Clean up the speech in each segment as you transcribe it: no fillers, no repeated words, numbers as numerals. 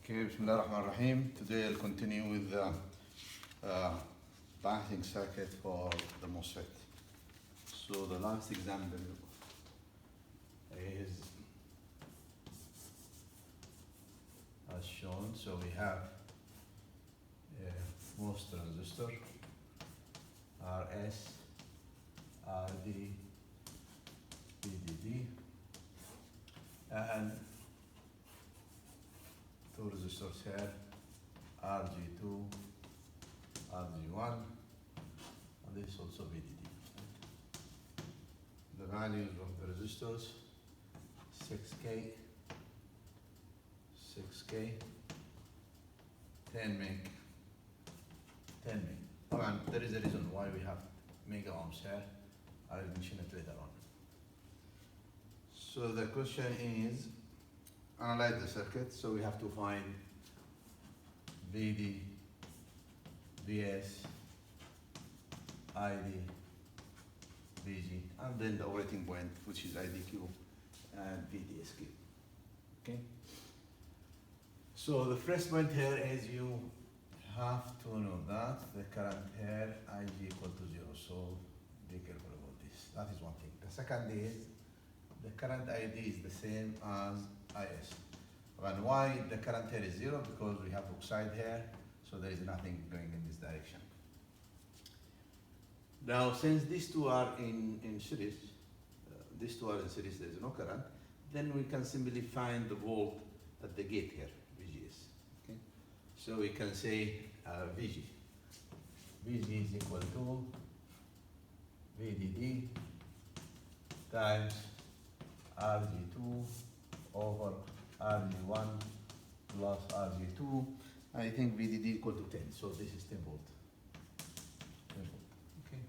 Okay, Bismillah ar-Rahman ar-Rahim. Today I'll continue with the balancing circuit for the MOSFET. So the last example is as shown. So we have a MOS transistor, RS, RD, VDD, and two resistors here, RG2, RG1, and this is also VDD. The values of the resistors, 6K, 6K, 10 meg, 10 meg. And there is a reason why we have mega ohms here. I'll mention it later on. So the question is, analyze the circuit. So we have to find VD, VS, ID, VG, and then the operating point, which is IDQ and VDSQ. Okay. So the first point here is you have to know that the current here IG equal to 0. So be careful about this. That is one thing. The second is the current ID is the same as IS. And why the current here is 0? Because we have oxide here, so there is nothing going in this direction. Now, since these two are in series, there is no current, then we can simply find the volt at the gate here, VGS. Okay? So we can say VG. VG is equal to VDD times RG2 over RG1 plus RG2. I think VDD equal to 10, so this is 10 volt. 10 volt. Okay.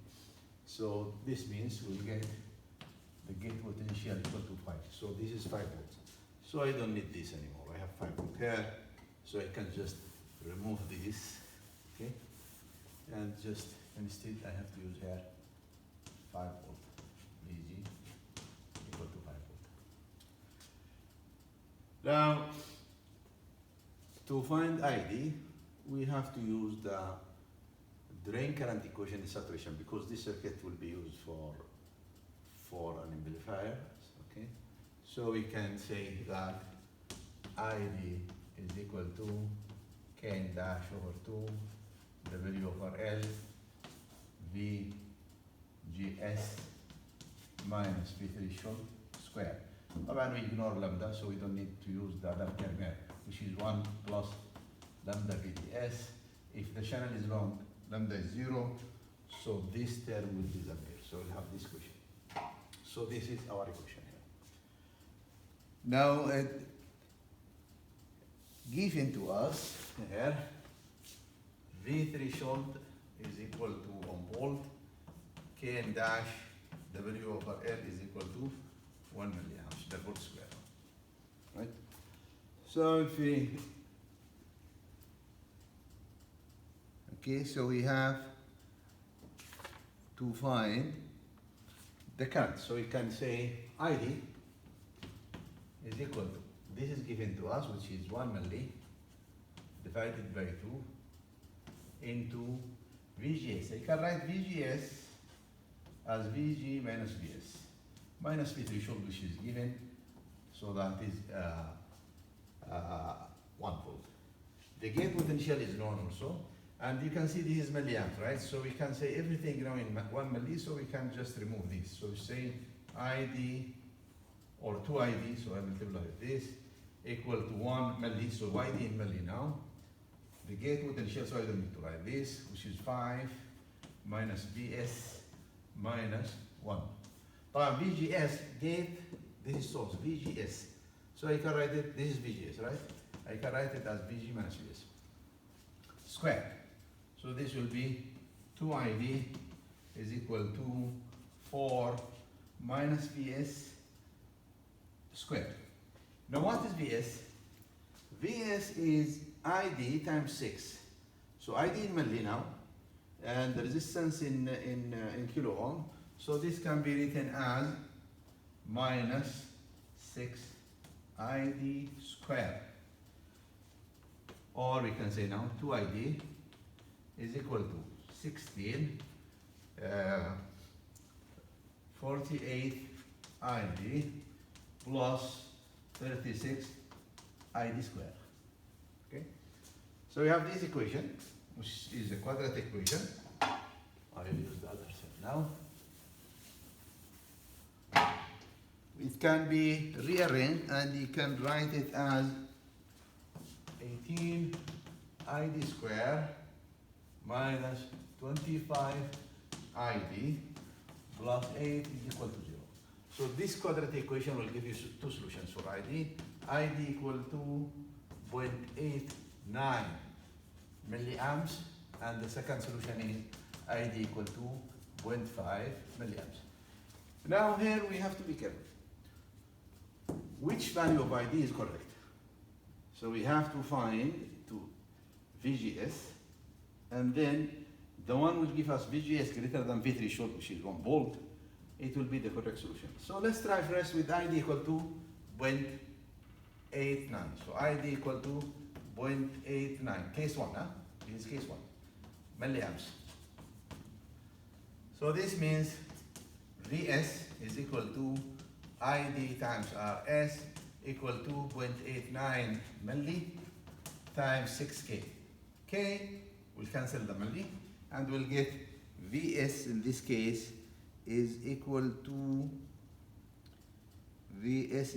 So this means we get the gate potential equal to 5. So this is 5 volts. So I don't need this anymore. I have 5 volt here, so I can just remove this. Okay. And just instead I have to use here 5 volt. VG equal to 5 volt. Now, to find ID, we have to use the drain current equation in saturation, because this circuit will be used for an amplifier. Okay, so we can say that ID is equal to K dash over 2 W over L VGS minus V threshold square. And we ignore lambda, so we don't need to use the other term here, which is 1 plus lambda VDS. If the channel is long, lambda is 0, so this term will disappear. So we have this equation. So this is our equation here. Now, given to us here, V threshold is equal to 1 volt, K and dash W over L is equal to 1 milliamps, the volt square. Right? So if we, okay, so we have to find the current. So we can say ID is equal to, this is given to us, which is 1 milli divided by 2 into VGS. I can write VGS as VG minus VS. Minus V threshold, which is given, so that is 1 volt. The gate potential is known also, and you can see this is milliamps, right? So we can say everything now in 1 milli, so we can just remove this. So we say ID or 2 ID, so I multiply this, equal to 1 milli, so ID in milli now. The gate potential, so I don't need to write this, which is 5 minus VS minus 1. VGS, gate, this is source, VGS. So I can write it, this is VGS, right? I can write it as VG minus VS square. So this will be 2ID is equal to 4 minus VS squared. Now what is VS? VS is ID times 6. So ID in milli now, and the resistance in kilo ohm. So this can be written as minus 6 ID square or we can say now 2ID is equal to 16 48 ID plus 36 ID square. Okay, so we have this equation, which is a quadratic equation. I will use the other side now. It can be rearranged and you can write it as 18 ID square minus 25 ID plus 8 is equal to 0. So this quadratic equation will give you two solutions for ID. ID equal to 0.89 milliamps, and the second solution is ID equal to 0.5 milliamps. Now here we have to be careful. Which value of ID is correct? So we have to find VGS, and then the one will give us VGS greater than V threshold, which is 1 volt. It will be the correct solution. So let's try first with ID equal to 0.89. So ID equal to 0.89. Case 1, huh? This is case 1. Milliamps. So this means Vs is equal to ID times Rs equal to 0.89 milli times 6K. K will cancel the milli and we'll get Vs in this case is equal to 5.34.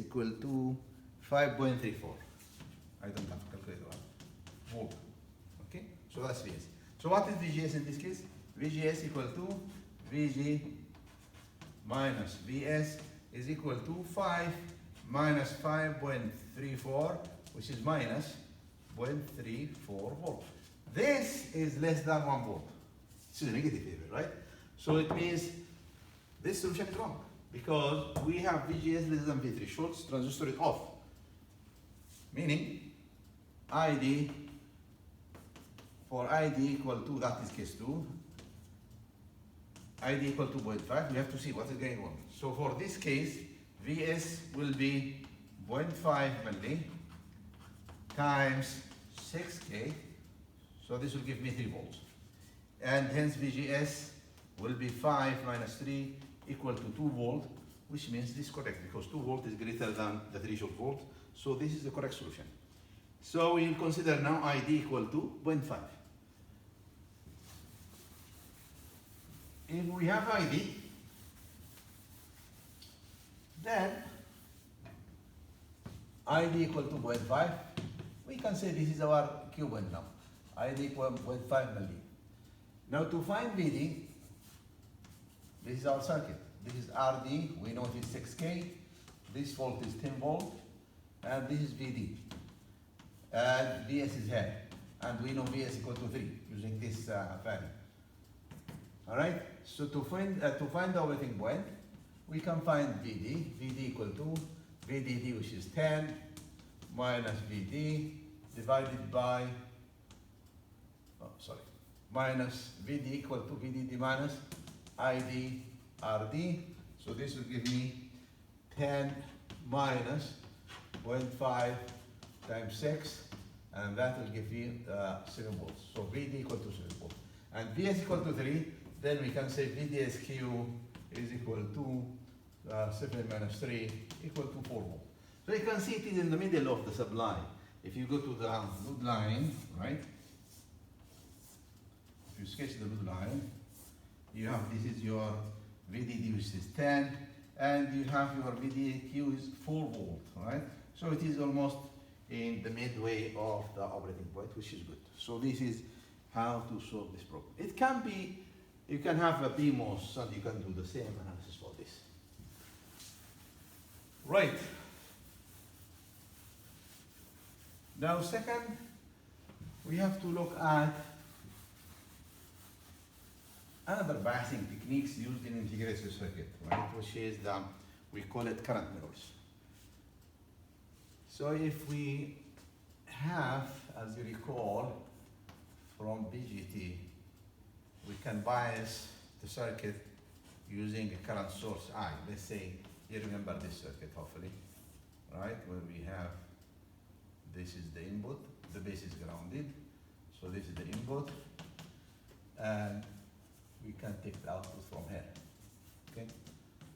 I don't have to calculate that. Volt. Okay, so that's Vs. So what is VGS in this case? VGS equal to VG minus Vs is equal to 5 minus 5.34, which is minus 0.34 volt. This is less than 1 volt. This is a negative here, right? So it means this solution is wrong because we have VGS less than V3. Short transistor is off. Meaning ID, for ID equal to, that is case 2, ID equal to 0.5, we have to see what is going on. So for this case, Vs will be 0.5 milli times 6K, so this will give me 3 volts. And hence VGS will be 5 minus 3 equal to 2 volt, which means this is correct because 2 volt is greater than the threshold volt. So this is the correct solution. So we will consider now ID equal to 0.5. If we have ID, then ID equal to 0.5, we can say this is our Q point now. ID equal to 0.5 milli. Now to find VD, this is our circuit. This is RD, we know it is 6K. This volt is 10 volt, and this is VD. And VS is here, and we know VS equal to 3 using this value. All right. So to find the operating point, we can find VD. VD equal to VDD, which is 10 minus VD divided by minus VD equal to VDD minus ID RD. So this will give me 10 minus 0.5 times 6, and that will give me 7 volts. So VD equal to 7 volts. And VS equal to 3, then we can say VDSQ is equal to 7 minus 3 equal to 4 volts. So you can see it is in the middle of the supply. If you go to the load line, right? If you sketch the load line, you have, this is your VDD, which is 10, and you have your VDQ is 4 volt, right? So it is almost in the midway of the operating point, which is good. So this is how to solve this problem. It can be, you can have a PMOS and you can do the same analysis for this. Right. Now second, we have to look at another biasing techniques used in integrated circuit, right? Which is we call it current mirrors. So if we have, as you recall, from BGT, we can bias the circuit using a current source I. Let's say you remember this circuit, hopefully, right? Where we have This is the input, the base is grounded, so this is the input, and we can take the output from here, okay?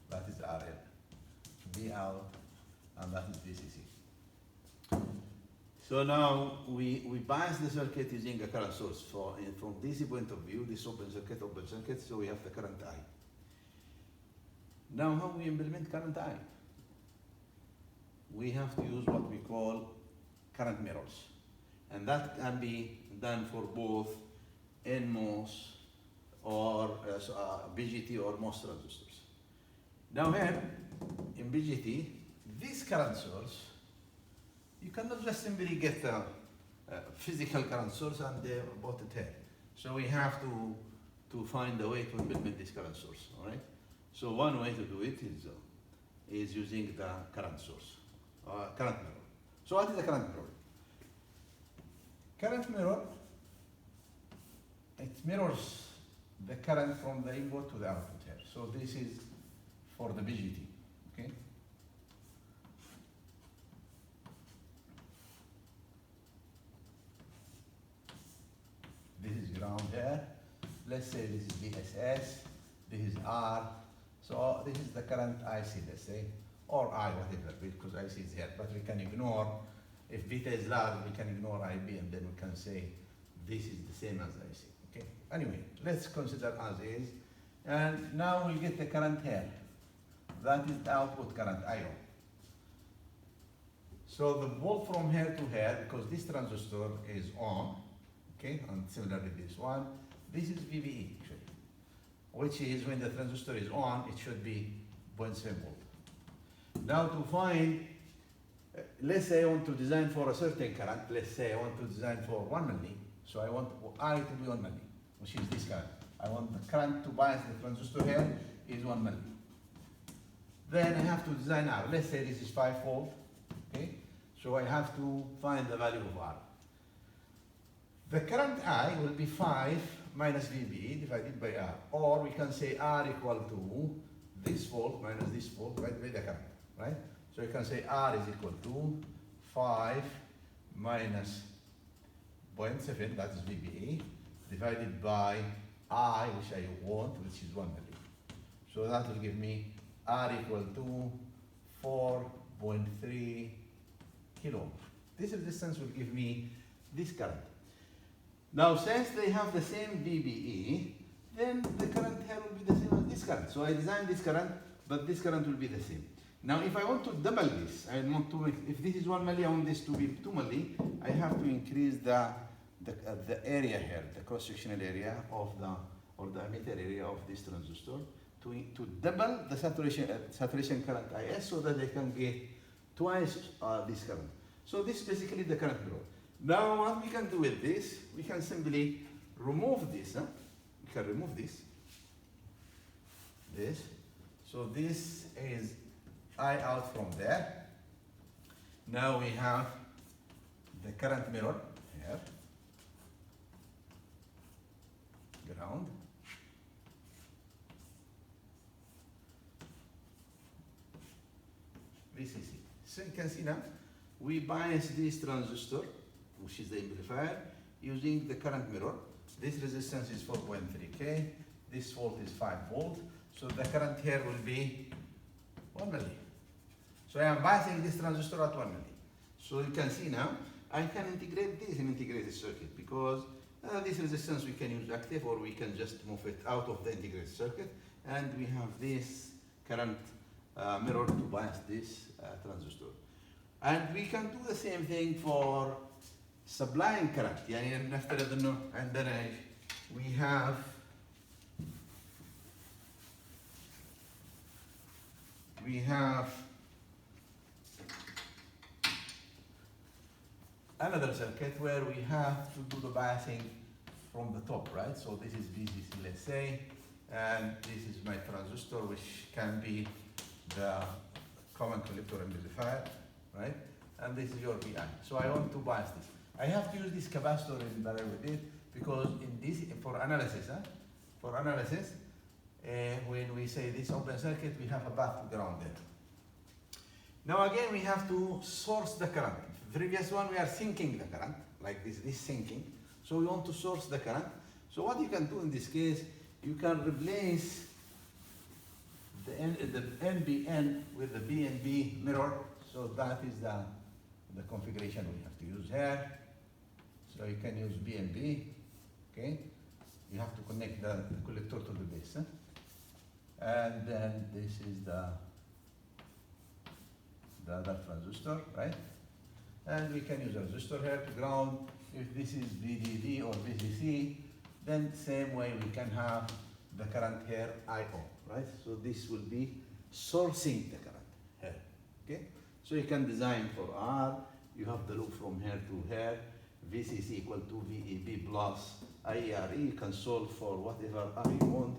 That is RL, V out, and that is VCC. So now we bias the circuit using a current source. From DC point of view, this open circuit, so we have the current I. Now how we implement current I? We have to use what we call current mirrors. And that can be done for both NMOS or BGT or MOS transistors. Now here, in BGT, this current source, you cannot just simply get a physical current source and put it here. So we have to find a way to implement this current source, all right? So one way to do it is using the current source, current mirror. So what is the current mirror? Current mirror, it mirrors the current from the input to the output here. So this is for the BGT, okay? This is ground here. Let's say this is VSS, this is R. So this is the current IC, let's say, or I, whatever, because IC is here. But we can ignore, if beta is large, we can ignore IB, and then we can say this is the same as IC, okay? Anyway, let's consider as is. And now we'll get the current here. That is the output current, IO. So the volt from here to here, because this transistor is on, okay, and similarly this one, this is VBE actually, which is when the transistor is on, it should be 0.7 volt. Now to find, let's say I want to design for a certain current, let's say I want to design for 1 milli, so I want I to be 1 milli, which is this current. I want the current to bias the transistor here is 1 milli. Then I have to design R. Let's say this is 5 volt, okay? So I have to find the value of R. The current I will be 5 minus VB divided by R. Or we can say R equal to this volt minus this volt divided by the current, right? So you can say R is equal to 5 minus 0.7, that is VBA, divided by I, which I want, which is 1 milli. So that will give me R equal to 4.3 kilo ohm. This resistance will give me this current. Now, since they have the same VBE, then the current here will be the same as this current. So I designed this current, but this current will be the same. Now, if I want to double this, I want to make, if this is 1 milli, I want this to be 2 milli, I have to increase the area here, the cross-sectional area of or the emitter area of this transistor to double the saturation current IS so that they can get twice this current. So this is basically the current mirror. Now what we can do with this, we can simply remove this. We can remove this. So this is I out from there. Now we have the current mirror here. Ground. VCC. So you can see now, we bias this transistor, which is the amplifier, using the current mirror. This resistance is 4.3K, this volt is 5 volt, so the current here will be 1 milli. So I am biasing this transistor at 1 milli. So you can see now, I can integrate this in integrated circuit because this resistance we can use active or we can just move it out of the integrated circuit, and we have this current mirror to bias this transistor. And we can do the same thing for supplying current. And then we have another circuit where we have to do the biasing from the top, right? So this is VCC, let's say, and this is my transistor, which can be the common collector amplifier, right? And this is your VI. So I want to bias this. I have to use this capacitor in parallel with it because in this, for analysis, when we say this open circuit, we have a path to ground there. Now again, we have to source the current. previous one we are sinking the current, like this sinking. So we want to source the current. So what you can do in this case, you can replace the NBN with the BNB mirror. So that is the configuration we have to use here. So you can use BNB, okay? You have to connect the collector to the base. And then this is the other transistor, right? And we can use a resistor here to ground. If this is VDD or VCC, then same way we can have the current here IO, right? So this will be sourcing the current here, okay? So you can design for R, you have the loop from here to here, VCC equal to VEB plus IERE, you can solve for whatever R you want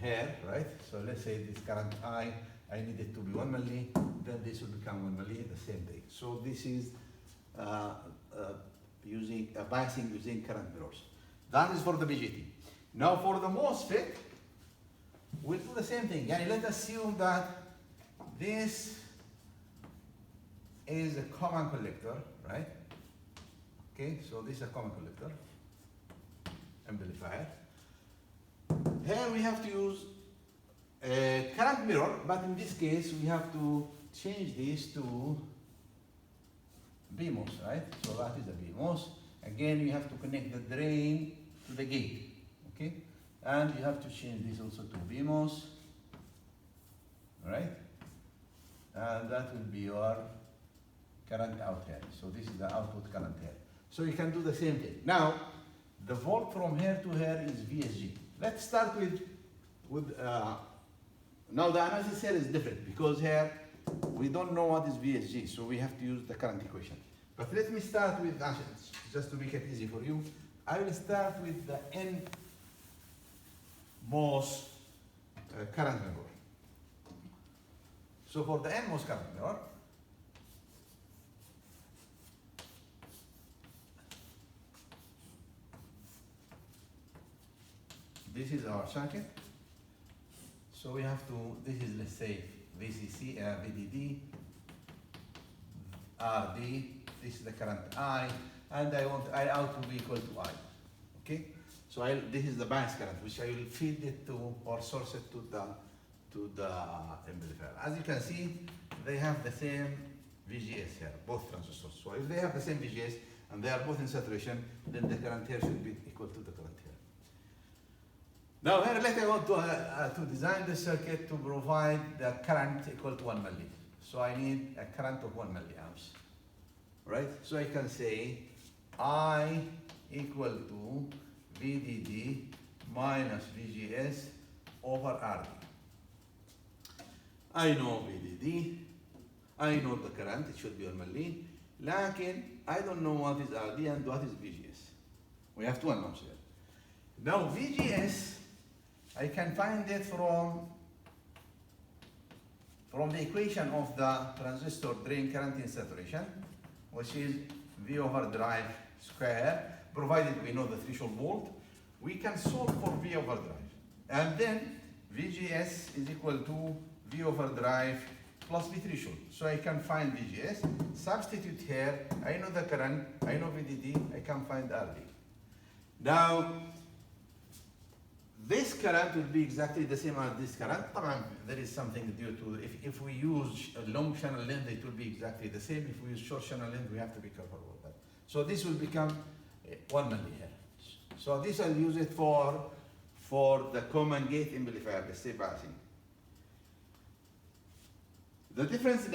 here, right? So let's say this current I need it to be 1 milli, then this will become 1 milli, the same thing. So this is using biasing using current mirrors. That is for the BGT. Now for the MOSFET, we'll do the same thing. Yani let's assume that this is a common collector, right? Okay, so this is a common collector amplifier. Here we have to use a current mirror, but in this case we have to change this to BMOS, right? So that is the BMOS. Again, you have to connect the drain to the gate, okay? And you have to change this also to BMOS, right? And that will be your current out here. So this is the output current here. So you can do the same thing. Now, the volt from here to here is VSG. Let's start with now the analysis here is different because here we don't know what is VSG, so we have to use the current equation. But let me start with, just to make it easy for you, I will start with the NMOS current mirror. So for the NMOS current mirror, this is our circuit. So we have to, this is, let's say, VCC, VDD, RD, this is the current I, and I want I out to be equal to I, okay? So this is the bias current, which I will feed it to, or source it to the amplifier. As you can see, they have the same VGS here, both transistors. So if they have the same VGS, and they are both in saturation, then the current here should be equal to the current here. Now here, let's say I want to design the circuit to provide the current equal to 1 milli. So I need a current of 1 milliamps, right? So I can say I equal to VDD minus VGS over RD. I know VDD, I know the current, it should be 1 milli. Lakin, I don't know what is RD and what is VGS. We have two unknowns here. Now VGS, I can find it from the equation of the transistor drain current in saturation, which is V over drive square, provided we know the threshold volt. We can solve for V over drive. And then VGS is equal to V over drive plus V threshold. So I can find VGS, substitute here, I know the current, I know VDD, I can find RD. Now, this current will be exactly the same as this current. There is something due to, if we use a long channel length, it will be exactly the same. If we use short channel length, we have to be careful about that. So this will become 1 milli here. So this I'll use it for the common gate amplifier, the step biasing. The difference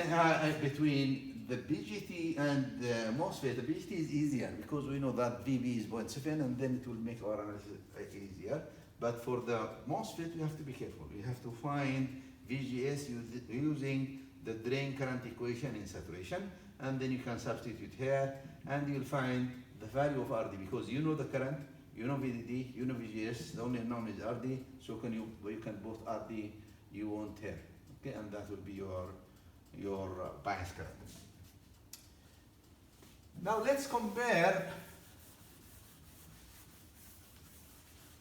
between the BGT and the MOSFET, the BGT is easier because we know that VB is 0.7 and then it will make our analysis easier. But for the MOSFET, we have to be careful. We have to find VGS using the drain current equation in saturation, and then you can substitute here, and you'll find the value of RD because you know the current, you know VDD, you know VGS. The only unknown is RD, so you can put RD you want here, okay, and that will be your bias current. Now let's compare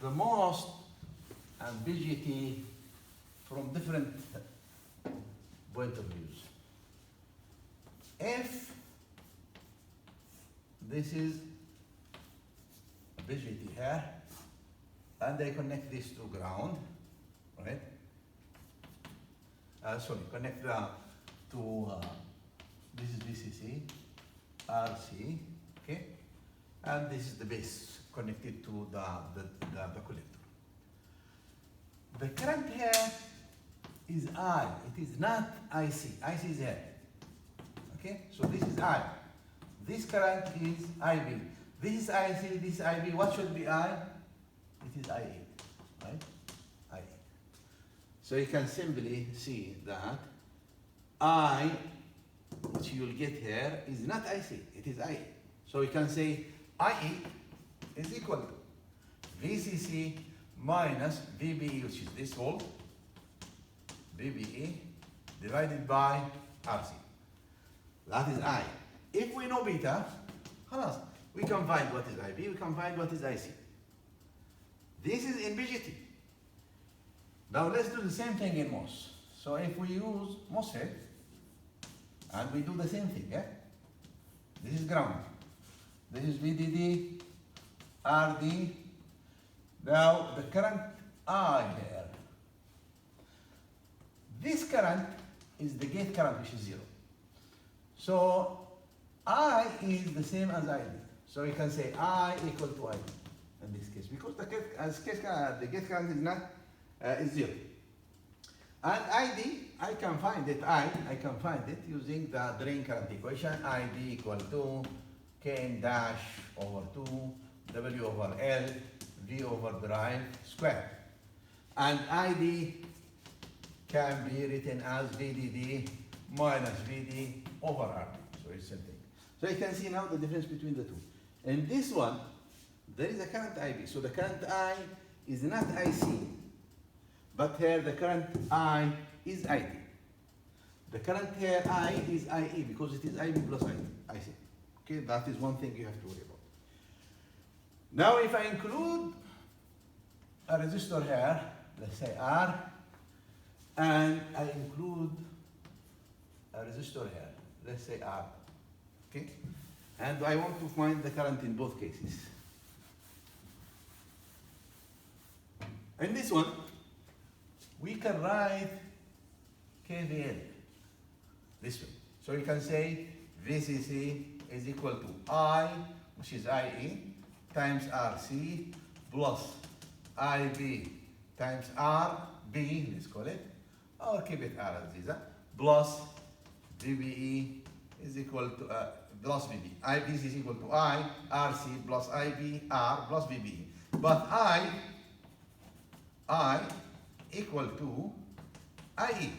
the MOS and BGT from different point of views. If this is VGT here, and I connect this to ground, right? Connect to this is VCC, RC, okay, and this is the base connected to the collector. The current here is I. It is not IC. IC is here. Okay, so this is I. This current is IB. This is IC. This is IB. What should be I? It is IA, right? IA. So you can simply see that I, which you will get here, is not IC. It is IA. So we can say IE is equal to VCC minus VBE, which is this volt, VBE, divided by RC. That is I. If we know beta, خلاص, we can find what is IB, we can find what is IC. This is in BGT. Now let's do the same thing in MOS. So if we use MOSFET, and we do the same thing, yeah? This is ground. This is VDD, RD. Now the current I here. This current is the gate current, which is 0. So I is the same as ID. So you can say I equal to ID in this case, because the gate current is not is 0. And ID, I can find it. I can find it using the drain current equation. ID equal to K dash over 2 W over L V over drive square. And ID can be written as VDD minus VD over RD. So it's the same thing. So you can see now the difference between the two. In this one, there is a current IB. So the current I is not IC, but here the current I is ID. The current here I is IE because it is IB plus IC. Okay, that is one thing you have to worry about. Now if I include a resistor here, let's say R, and I include a resistor here, let's say R, okay? And I want to find the current in both cases. In this one, we can write KVL this way. So you can say VCC is equal to I, which is IE, times RC, plus IB times RB, let's call it, or keep it R as is, plus VBE is equal to, plus VB. IBC is equal to I, RC plus IB, R plus VBE. But I equal to IE.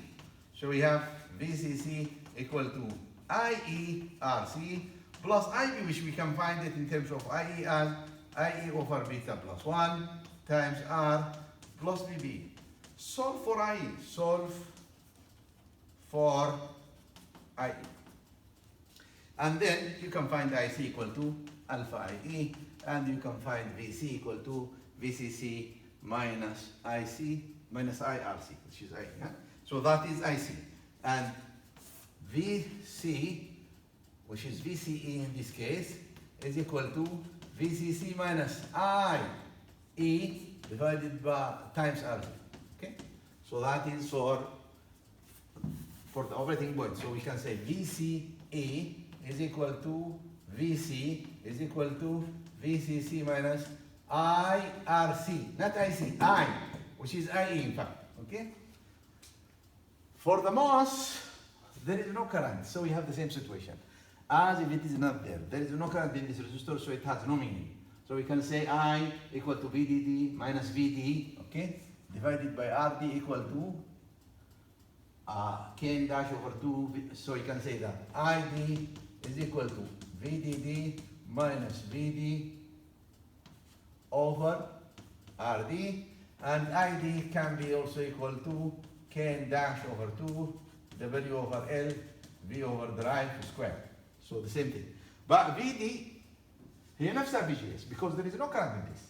So we have VCC equal to IE RC plus IB, which we can find it in terms of IE as IE over beta plus 1 times R plus VB. Solve for IE. Solve for IE. And then you can find IC equal to alpha IE, and you can find VC equal to VCC minus IC minus IRC, which is IE. Huh? So that is IC. And VC, which is VCE in this case, is equal to VCC minus IE divided by times RC. Okay? So that is for the operating point. So we can say VCE is equal to VC is equal to VCC minus IRC, not IC, I, which is IE in fact, okay? For the MOS, there is no current, so we have the same situation. As if it is not there. There is no current in this resistor, so it has no meaning. So we can say I equal to VDD minus VD, okay? Divided by RD equal to K dash over 2, so you can say that ID is equal to VDD minus VD over RD, and ID can be also equal to K dash over 2 W over L V over drive square. So the same thing. But VD هي نفسها VGS because there is no current in this.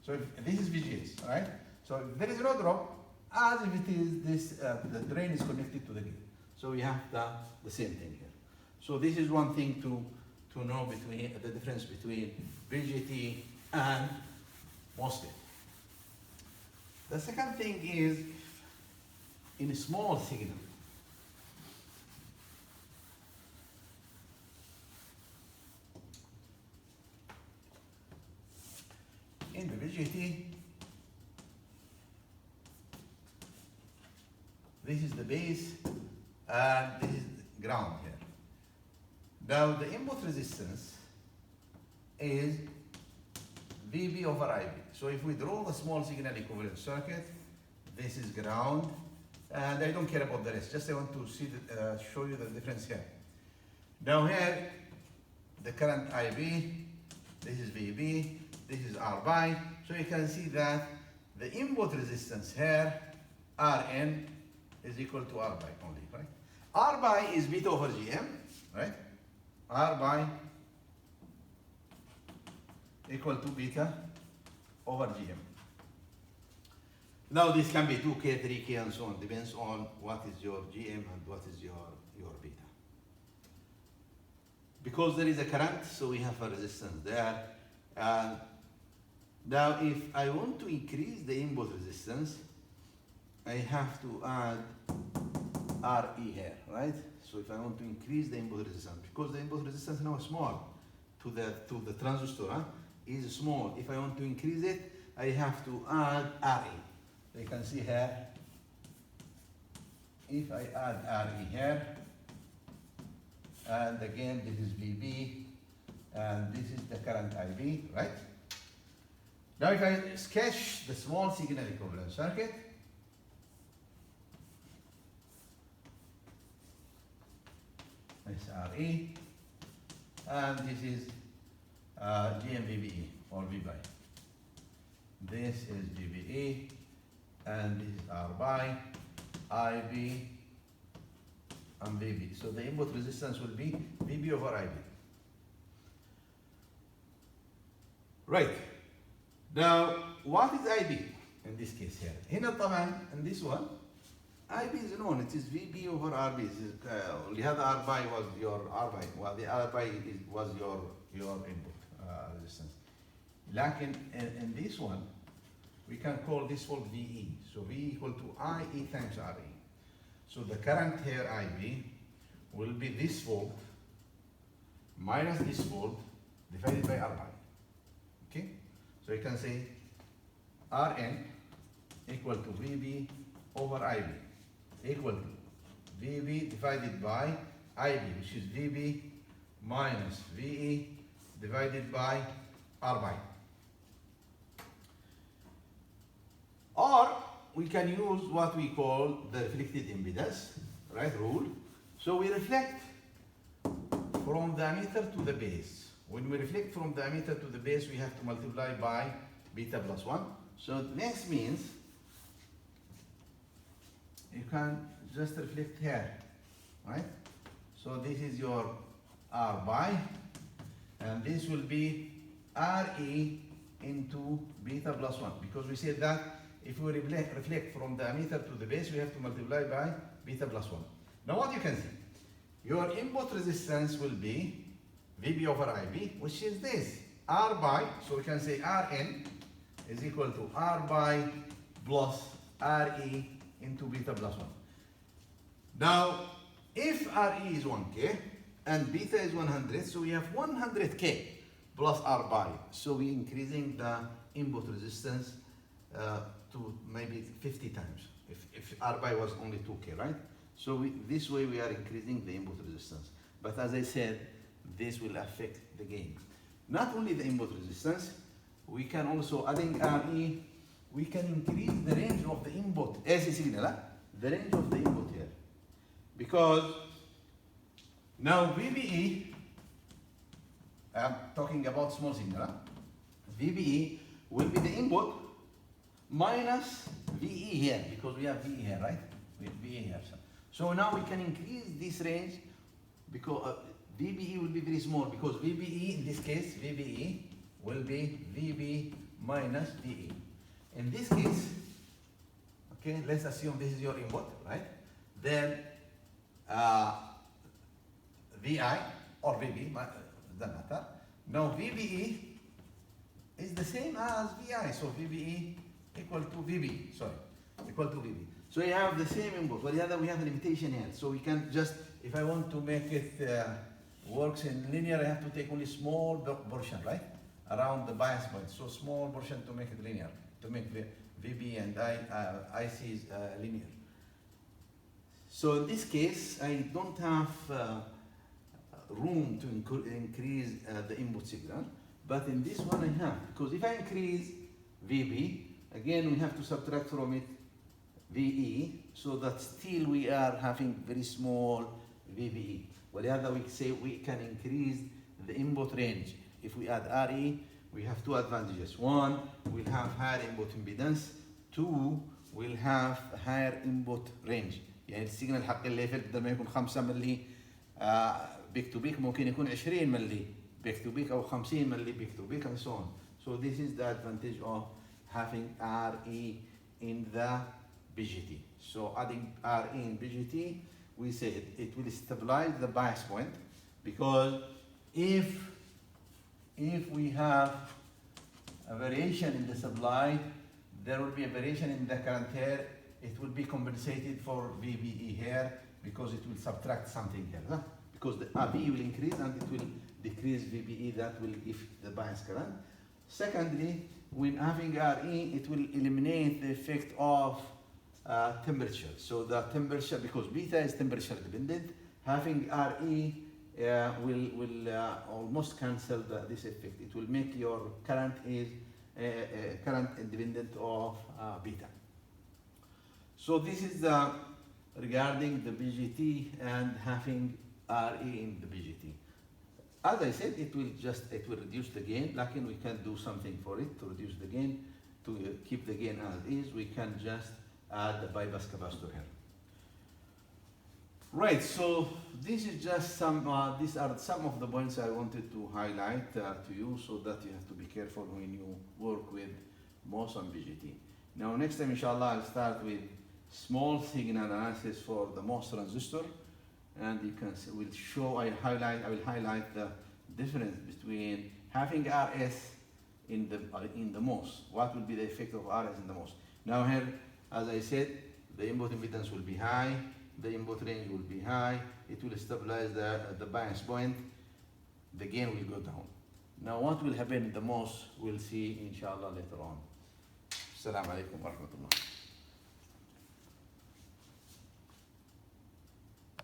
So if this is VGS, right? So if there is no drop, as if it is this, the drain is connected to the gate. So we have the same thing here. So this is one thing to to know between the difference between BJT and MOSFET. The second thing is in a small signal. In the BJT, this is the base and this is ground here. Now the input resistance is VB over IB. So if we draw the small signal equivalent circuit, this is ground, and I don't care about the rest, just I want to see show you the difference here. Now here, the current IB, this is VB, this is R by, so you can see that the input resistance here, Rn, is equal to R by only, right? R by is beta over Gm, right? R by equal to beta over Gm. Now this can be 2K, 3K, and so on, depends on what is your Gm and what is your beta. Because there is a current, so we have a resistance there. And now if I want to increase the input resistance, I have to add Re here, right? So if I want to increase the input resistance, because the input resistance now is small to the transistor, is small. If I want to increase it, I have to add Re. You can see here, if I add Re here, and again this is VB, and this is the current IB, right? Now if I sketch the small signal equivalent circuit, this Re, and this is GMVBE or V by. This is VBE, and this is R by, IB, and VB. So the input resistance will be VB over IB. Right. Now, what is IB in this case here? هنا طبعا in this one, IB is known. It is VB over RB. لهذا R by was your R by. Well, the R by was your input resistance. لكن in this one, we can call this volt VE. So V equal to IE times RE. So the current here IB will be this volt minus this volt divided by R by. Okay? So you can say Rn equal to VB over IB equal to VB divided by IB, which is VB minus VE divided by R by. Or we can use what we call the reflected impedance, right, rule. So we reflect from the emitter to the base. When we reflect from the emitter to the base, we have to multiply by beta plus 1. So this means you can just reflect here, right? So this is your R by, and this will be Re into beta plus 1, because we said that if we reflect from the emitter to the base, we have to multiply by beta plus 1. Now what you can see, your input resistance will be VB over IB, which is this, R by, so we can say Rn is equal to R by plus Re into beta plus 1. Now, if Re is 1K and beta is 100, so we have 100K plus R by. So we're increasing the input resistance to maybe 50 times. If R by was only 2K, right? So this way we are increasing the input resistance. But as I said, this will affect the gain. Not only the input resistance, we can also, adding Re, we can increase the range of the input, AC signal, the range of the input here. Because now VBE, I'm talking about small signal, VBE will be the input minus VE here, because we have VE here, right? We have VE here. So now we can increase this range because VBE will be very small, because VBE, in this case, VBE will be VB minus VE. In this case, okay, let's assume this is your input, right? Then VI or VB, doesn't matter. Now VBE is the same as VI, so VBE equal to VB, sorry, equal to VB. So you have the same input, but the other we have a limitation here. So we can just, if I want to make it works in linear, I have to take only small portion, right? Around the bias point, so small portion to make it linear, to make the VB and ICs linear. So in this case, I don't have room to increase the input signal, but in this one I have, because if I increase VB, again we have to subtract from it VE, so that still we are having very small VBE. Whatever we say, we can increase the input range. If we add RE, we have two advantages. One, we'll have higher input impedance. Two, we'll have higher input range. يعني السيجنال حق الليفل بدل ما يكون 5 ملي بيك تو بيك ممكن يكون 20 ملي بيك تو بيك او 50 ملي بيك تو بيك and so on. So this is the advantage of having RE in the BGT. So adding RE in BGT, we said it will stabilize the bias point, because if we have a variation in the supply, there will be a variation in the current here. It will be compensated for VBE here, because it will subtract something here. Huh? Because the RE will increase and it will decrease VBE, that will give the bias current. Secondly, when having RE, it will eliminate the effect of temperature. So the temperature, because beta is temperature dependent, having RE will almost cancel this effect. It will make your current is current independent of beta. So this is regarding the BGT and having RE in the BGT. As I said, it will reduce the gain. Like we can do something for it to reduce the gain, to keep the gain as is. We can just add the bypass capacitor here. Right, so this is just some, these are some of the points I wanted to highlight to you, so that you have to be careful when you work with MOS and BGT. Now next time, inshallah, I'll start with small signal analysis for the MOS transistor, and you can see, I will highlight the difference between having RS in the MOS. What will be the effect of RS in the MOS? Now here, as I said, the input impedance will be high, the input range will be high, it will stabilize the bias point, the gain will go down. Now what will happen in the MOS, we'll see inshallah later on. Assalamu alaikum wa rahmatullah.